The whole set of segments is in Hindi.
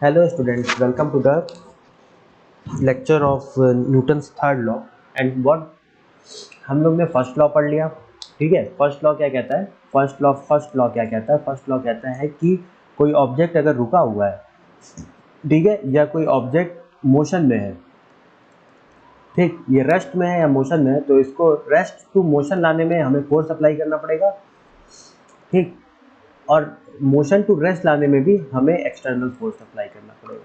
Hello students, welcome to the lecture of Newton's third law and what हम लोग ने फर्स्ट लॉ पढ़ लिया। ठीक है, फर्स्ट लॉ क्या कहता है? फर्स्ट लॉ क्या कहता है? फर्स्ट लॉ कहता है कि कोई ऑब्जेक्ट अगर रुका हुआ है, ठीक है, या कोई ऑब्जेक्ट मोशन में है, ठीक, ये रेस्ट में है या मोशन में है, तो इसको रेस्ट टू मोशन लाने में हमें फोर्स अप्लाई करना पड़ेगा, ठीक, और मोशन टू रेस्ट लाने में भी हमें एक्सटर्नल फोर्स अप्लाई करना पड़ेगा।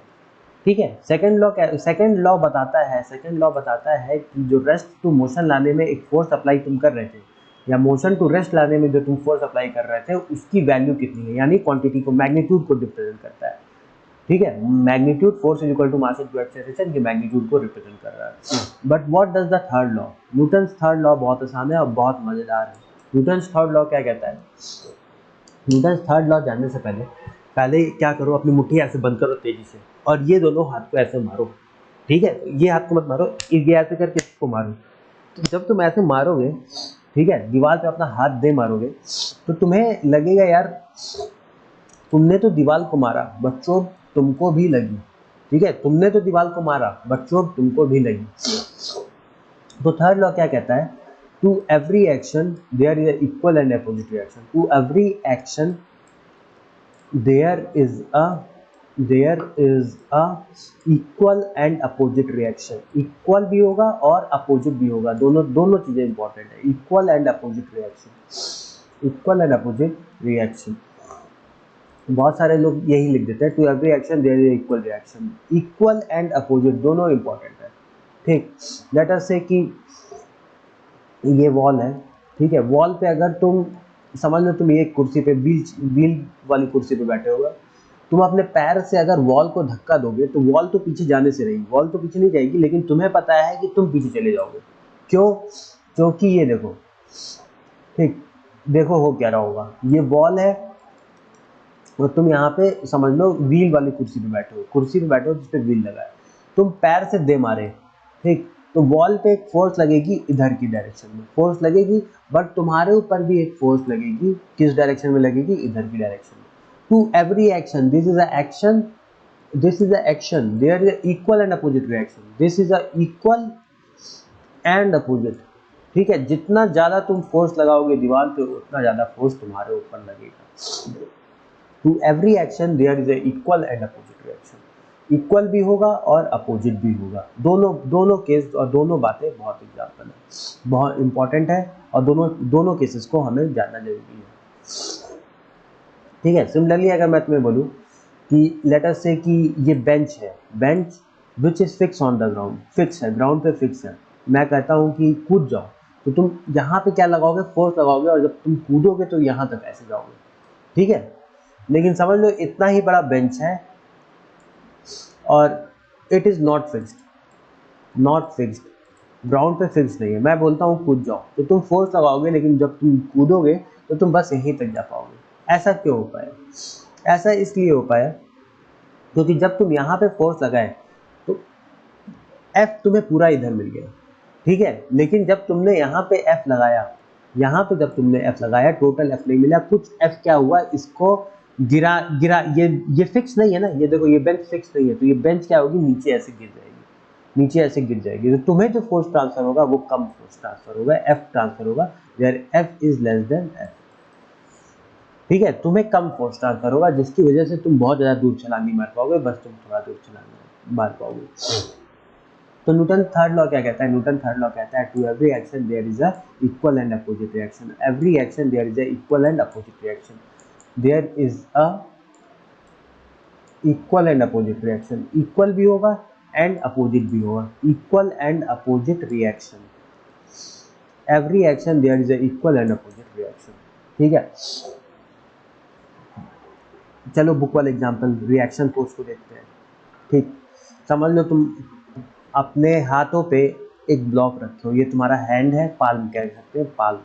ठीक है, सेकंड लॉ बताता है कि जो रेस्ट टू मोशन लाने में एक फोर्स अप्लाई तुम कर रहे थे या मोशन टू रेस्ट लाने में जो तुम फोर्स अप्लाई कर रहे थे उसकी वैल्यू कितनी है, यानी क्वांटिटी को, मैग्नीट्यूड को रिप्रेजेंट करता है। ठीक है, magnitude force is equal to mass into acceleration के मैग्नीट्यूड को रिप्रेजेंट कर रहा है। But what does the third law? Newton's third law बहुत आसान है और बहुत मजेदार है। न्यूटन्स थर्ड लॉ क्या कहता है? न्यूटन्स थर्ड लॉ जानने से पहले क्या करो, अपनी मुट्ठी ऐसे बंद करो तेजी से और ये दोनों हाथ को ऐसे मारो। ठीक है, ये हाथ को मत मारो, ये ऐसे करके इसको मारो। तो जब तुम ऐसे मारोगे, ठीक है, दीवार पे अपना हाथ दे मारोगे तो तुम्हें लगेगा यार तुमने तो दीवार को मारा बट चोट तुमको भी लगी। ठीक है, तुमने तो दीवार को मारा बट चोट तुमको भी लगी। तो थर्ड लॉ क्या कहता है? To every action there is a equal and opposite reaction. To every action there is a equal and opposite reaction। Equal भी होगा और अपोजिट भी होगा, दोनों चीजें इंपॉर्टेंट है। इक्वल एंड अपोजिट रिएक्शन, बहुत सारे लोग यही लिख देते हैं, to every action there is equal reaction. Equal and opposite दोनों इंपॉर्टेंट है। ठीक, लेट अस से कि ये वॉल है, ठीक है, वॉल पे अगर तुम समझ लो तुम एक कुर्सी पे व्हील वाली कुर्सी पे बैठे होगा, तुम अपने पैर से अगर वॉल को धक्का दोगे तो वॉल तो पीछे जाने से रहेगी, वॉल तो पीछे नहीं जाएगी, लेकिन तुम्हें पता है कि तुम पीछे चले जाओगे। क्यों? क्योंकि ये देखो, ठीक, देखो हो क्या रहा होगा, ये वॉल है और तुम यहाँ पे समझ लो व्हील वाली कुर्सी पे बैठे हो जिस पे व्हील लगा है, तुम पैर से दे मारे, ठीक, तो वॉल पे एक फोर्स लगेगी, इधर की डायरेक्शन में फोर्स लगेगी, बट तुम्हारे ऊपर भी एक फोर्स लगेगी, किस डायरेक्शन में लगेगी? इधर की डायरेक्शन में। To every action, this is a action there is equal and opposite reaction. This is a equal and opposite. ठीक है, जितना ज्यादा तुम फोर्स लगाओगे दीवार पे उतना ज्यादा फोर्स तुम्हारे ऊपर लगेगा। To every action there is a equal and opposite reaction. Equal भी होगा और अपोजिट भी होगा, दोनों केस और दोनों बातें बहुत एग्जाम्पल है, बहुत इंपॉर्टेंट है और दोनों केसेस को हमें जानना जरूरी है। ठीक है, सिमिलरली अगर मैं तुम्हें बोलूँ कि लेट अस से कि ये बेंच है, bench which is fix on the ground, fix है, ग्राउंड पे फिक्स है, मैं कहता हूँ कि कूद जाओ, तो तुम यहाँ पे क्या लगाओगे? फोर्स लगाओगे, और जब तुम कूदोगे तो यहाँ तक ऐसे जाओगे। ठीक है, लेकिन समझ लो इतना ही बड़ा बेंच है और it is not fixed, ground पे फिक्स नहीं है। मैं बोलता हूँ कूद जाओ, तो तुम फोर्स लगाओगे, लेकिन जब तुम कूदोगे तो तुम बस यहीं तक जा पाओगे। ऐसा क्यों हो पाया? ऐसा इसलिए हो पाया क्योंकि जब तुम यहाँ पे फोर्स लगाए तो एफ तुम्हें पूरा इधर मिल गया, ठीक है, लेकिन जब तुमने यहाँ पे एफ लगाया, जब तुमने एफ लगाया, टोटल एफ नहीं मिला, कुछ एफ क्या हुआ, इसको गिरा, ये फिक्स नहीं है ना, ये देखो ये बेंच फिक्स नहीं है, तो ये बेंच क्या होगी? नीचे ऐसे गिर जाएगी, तो तुम्हें जो फोर्स ट्रांसफर होगा वो कम फोर्स ट्रांसफर होगा, एफ ट्रांसफर होगा, where F is less than F. ठीक है, तुम्हें कम फोर्स ट्रांसफर होगा, जिसकी वजह से तुम बहुत ज्यादा दूर छलांग नहीं मार पाओगे, बस तुम थोड़ा दूर छलांग मार पाओगे। तो न्यूटन थर्ड लॉ क्या कहता है? न्यूटन थर्ड लॉ कहता है to every action there is a equal and opposite reaction. Every action there is a equal and opposite reaction. There is a equal and opposite reaction. Equal भी होगा एंड अपोजिट भी होगा। Equal and opposite reaction. Every action there is a equal and opposite reaction. ठीक है, चलो बुक वाले एग्जांपल रिएक्शन फोर्स को देखते हैं। ठीक, समझ लो तुम अपने हाथों पे एक ब्लॉक रखे हो, ये तुम्हारा हैंड है, पाल्म कह सकते हैं, पाल्म,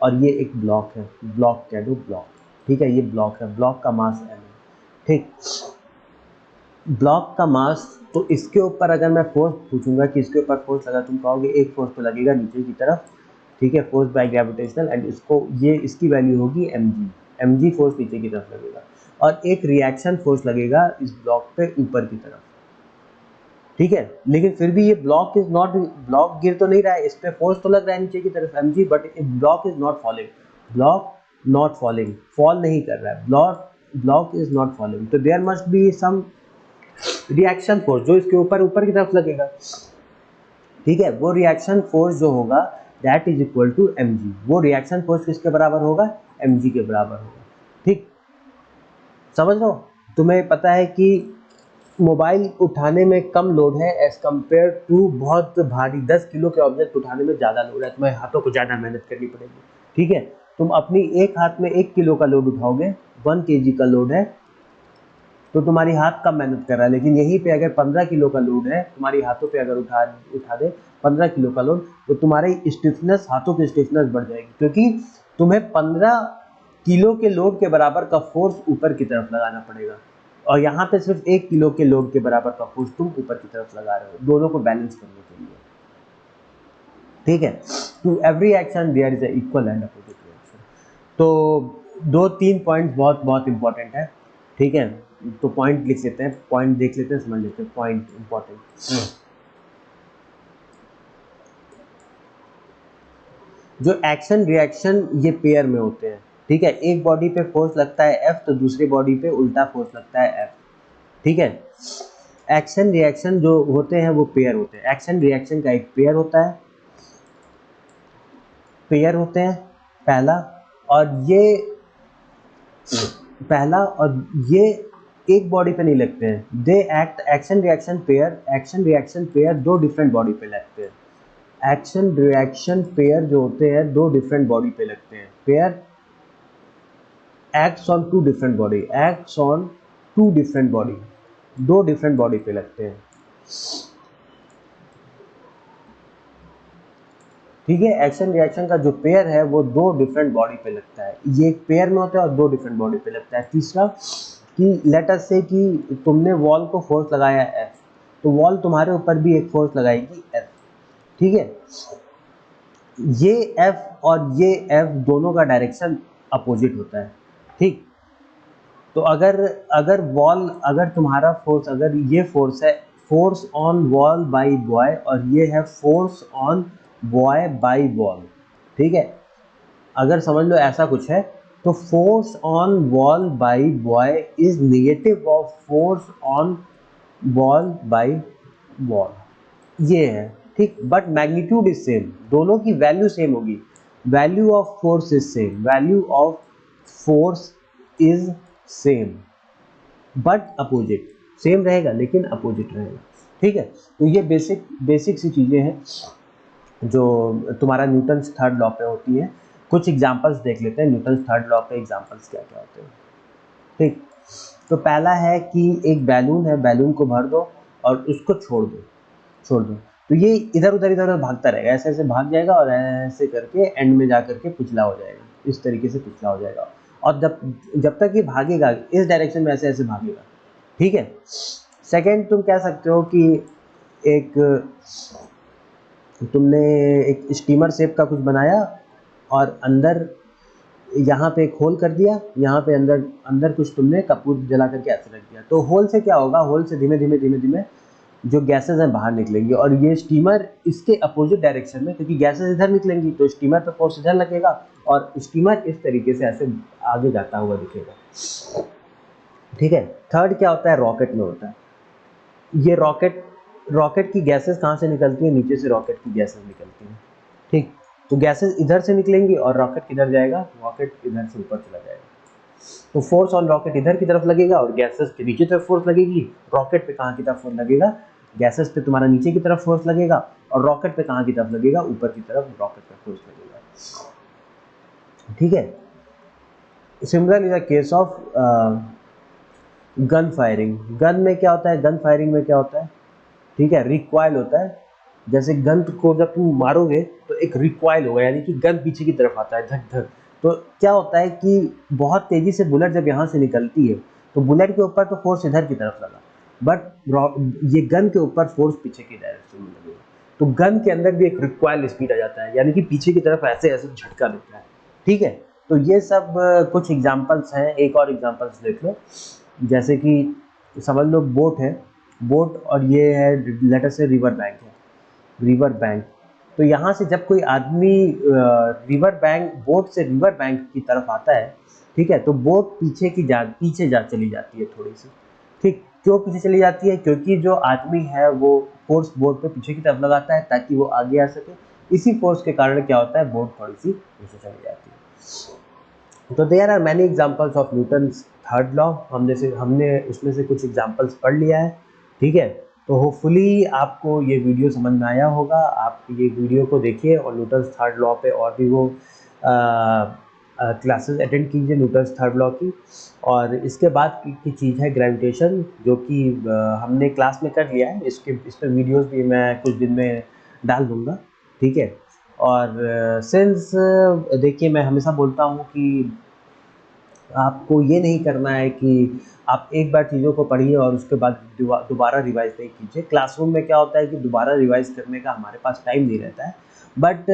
और ये एक ब्लॉक है, ब्लॉक कह दो, ब्लॉक। ठीक है, ये ब्लॉक है, ब्लॉक का मास m है। ठीक, ब्लॉक का मास, तो इसके ऊपर अगर मैं फोर्स पूछूंगा कि इसके ऊपर फोर्स लगा, तुम कहोगे एक फोर्स तो लगेगा नीचे की तरफ, ठीक है, फोर्स बाय ग्रेविटेशनल, एंड इसको ये इसकी वैल्यू होगी mg फोर्स नीचे की तरफ लगेगा। और एक रिएक्शन फोर्स लगेगा इस ब्लॉक पे ऊपर की तरफ, ठीक है। लेकिन फिर भी ये ब्लॉक इज नॉट, ब्लॉक गिर तो नहीं रहा है, इस पे फोर्स तो लग रहा है नीचे की तरफ mg, but block is not falling, block not falling, fall नहीं कर रहा है, ब्लॉक इज नॉट फॉलिंग। तो there must be some reaction force जो इसके ऊपर की तरफ लगेगा, ठीक है। वो रिएक्शन फोर्स जो होगा that is equal to mg, वो रिएक्शन फोर्स किसके बराबर होगा, mg के बराबर होगा, ठीक। समझ लो, तुम्हें पता है कि मोबाइल उठाने में कम लोड है एज कम्पेयर टू बहुत भारी 10 किलो के ऑब्जेक्ट उठाने में ज़्यादा लोड है, तुम्हें हाथों को ज़्यादा मेहनत करनी पड़ेगी, ठीक है। तुम अपनी एक हाथ में 1 किलो का लोड उठाओगे, 1 kg का लोड है, तो तुम्हारी हाथ कम मेहनत कर रहा है। लेकिन यहीं पे अगर 15 किलो का लोड है, तुम्हारी हाथों पे अगर उठा दे 15 किलो का लोड, तो तुम्हारी स्टिफनेस, हाथों की स्टिफनेस बढ़ जाएगी, क्योंकि तुम्हें 15 किलो के लोड के बराबर का फोर्स ऊपर की तरफ लगाना पड़ेगा, और यहाँ पे सिर्फ 1 किलो के लोड के बराबर का फोर्स तुम ऊपर की तरफ लगा रहे हो, दोनों को बैलेंस करने के लिए, ठीक है। To every action there is a equal and opposite reaction. तो 2-3 पॉइंट बहुत बहुत इंपॉर्टेंट है, ठीक है। तो पॉइंट लिख लेते हैं, पॉइंट देख लेते हैं, समझ लेते हैं, पॉइंट इंपॉर्टेंट। जो एक्शन रिएक्शन ये पेयर में होते हैं, ठीक है। एक बॉडी पे फोर्स लगता है F, तो दूसरी बॉडी पे उल्टा फोर्स लगता है F, ठीक है। एक्शन रिएक्शन जो होते हैं वो पेयर होते हैं, एक्शन रिएक्शन का एक पेयर होता है, पेयर होते हैं पहला, और ये एक बॉडी पे नहीं लगते हैं, they act, action reaction pair दो डिफरेंट बॉडी पे लगते हैं, एक्शन रिएक्शन पेयर जो होते हैं दो डिफरेंट बॉडी पे लगते हैं, pair acts on two different body, acts on two different body, दो डिफरेंट बॉडी पे लगते हैं, ठीक है। एक्शन रिएक्शन का जो पेयर है वो दो डिफरेंट बॉडी पे लगता है, ये एक पेयर में होता है और दो डिफरेंट बॉडी पे लगता है। तीसरा कि लेट अस से कि तुमने वॉल को फोर्स लगाया F, तो वॉल तुम्हारे ऊपर भी एक फोर्स लगाएगी F, ठीक है। ये F और ये F दोनों का डायरेक्शन अपोजिट होता है, ठीक। तो अगर तुम्हारा फोर्स, अगर ये फोर्स है force on wall by boy, और ये है force on boy by wall, ठीक है। अगर समझ लो ऐसा कुछ है, तो force on wall by boy is negative of force on wall by wall, ये है, ठीक। बट मैग्नीट्यूड इज सेम, दोनों की वैल्यू सेम होगी, value of force is same, value of force is same, but opposite, same रहेगा लेकिन अपोजिट रहेगा, ठीक है। तो ये बेसिक सी चीज़ें हैं जो तुम्हारा न्यूटन्स थर्ड लॉ पे होती है। कुछ एग्जांपल्स देख लेते हैं, न्यूटन्स थर्ड लॉ पे एग्जांपल्स क्या क्या होते हैं, ठीक। तो पहला है कि एक बैलून है, बैलून को भर दो और उसको छोड़ दो, तो ये इधर उधर भागता रहेगा, ऐसे ऐसे भाग जाएगा और ऐसे करके एंड में जा करके पिछला हो जाएगा, इस तरीके से पिछला हो जाएगा, और जब तक ये भागेगा इस डायरेक्शन में ऐसे ऐसे भागेगा, ठीक है। सेकंड, तुम कह सकते हो कि तुमने एक स्टीमर शेप का कुछ बनाया और अंदर यहाँ पे एक होल कर दिया, यहाँ पे अंदर कुछ तुमने कपूर जला करके ऐसे रख दिया, तो होल से क्या होगा, होल से धीमे धीमे जो गैसेस हैं बाहर निकलेंगी, और ये स्टीमर इसके अपोजिट डायरेक्शन में, क्योंकि गैसेस इधर निकलेंगी तो स्टीमर पे फोर्स इधर लगेगा, और स्टीमर इस तरीके से ऐसे आगे जाता हुआ दिखेगा, ठीक है। थर्ड क्या होता है, रॉकेट में होता है, ये रॉकेट की गैसेस कहाँ से निकलती है, नीचे से रॉकेट की गैसेस निकलती हैं, ठीक। तो गैसेस इधर से निकलेंगी और रॉकेट किधर जाएगा, रॉकेट इधर से ऊपर चला जाएगा, तो फोर्स ऑन रॉकेट इधर की तरफ लगेगा और गैसेस के नीचे तरफ फोर्स लगेगी, रॉकेट पे कहाँ की तरफ फोर्स लगेगा, गैसेस पे तुम्हारा नीचे की तरफ फोर्स लगेगा, और रॉकेट पे कहाँ की तरफ लगेगा, ऊपर की तरफ रॉकेट पे फोर्स लगेगा, ठीक है। Similar is the case of gun firing, gun में क्या होता है, गन फायरिंग में क्या होता है, ठीक है, रिकॉइल होता है, जैसे गन को जब तुम मारोगे तो एक रिकॉइल होगा, यानी कि गन पीछे की तरफ आता है, धक धक। तो क्या होता है कि बहुत तेजी से बुलेट जब यहाँ से निकलती है तो बुलेट के ऊपर तो फोर्स इधर की तरफ लगा, बट ये गन के ऊपर फोर्स पीछे की डायरेक्शन में लगेगा, तो गन के अंदर भी एक रिकॉइल स्पीड आ जाता है, यानी कि पीछे की तरफ ऐसे ऐसे झटका देता है, ठीक है। तो ये सब कुछ एग्जांपल्स हैं। एक और एग्जांपल्स देख लो, जैसे कि समझ लो बोट है, बोट और ये है लेटर से रिवर बैंक है, रिवर बैंक। तो यहाँ से जब कोई आदमी रिवर बैंक, बोट से रिवर बैंक की तरफ आता है, ठीक है, तो बोट पीछे जा चली जाती है थोड़ी सी, ठीक। क्यों पीछे चली जाती है? क्योंकि जो आदमी है वो फोर्स बोट पे पीछे की तरफ लगाता है ताकि वो आगे आ सके। इसी फोर्स के कारण क्या होता है, बोट थोड़ी सी पीछे चली जाती है। तो there are many examples of Newton's third law. हमने उसमें से कुछ एग्जांपल्स पढ़ लिया है, ठीक है। तो होपफुली आपको ये वीडियो समझ में आया होगा। आप ये वीडियो को देखिए और न्यूटन्स थर्ड लॉ पे और भी वो क्लासेस अटेंड कीजिए न्यूटन्स थर्ड लॉ की। और इसके बाद की चीज़ है ग्रेविटेशन, जो कि हमने क्लास में कर लिया है। इस पर वीडियोस भी मैं कुछ दिन में डाल दूँगा, ठीक है। और सिंस देखिए, मैं हमेशा बोलता हूँ कि आपको ये नहीं करना है कि आप एक बार चीज़ों को पढ़िए और उसके बाद दोबारा रिवाइज नहीं कीजिए। क्लासरूम में क्या होता है कि दोबारा रिवाइज करने का हमारे पास टाइम नहीं रहता है। बट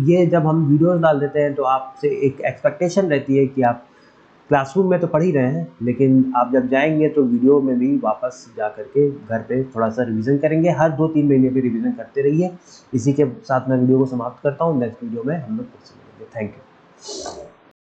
ये जब हम वीडियोस डाल देते हैं तो आपसे एक एक्सपेक्टेशन रहती है कि आप क्लासरूम में तो पढ़ ही रहे हैं, लेकिन आप जब जाएंगे तो वीडियो में भी वापस जा करके घर पे थोड़ा सा रिवीजन करेंगे। हर 2-3 महीने पे रिवीजन करते रहिए। इसी के साथ मैं वीडियो को समाप्त करता हूँ। नेक्स्ट वीडियो में हम लोग फिर से मिलेंगे। Thank you.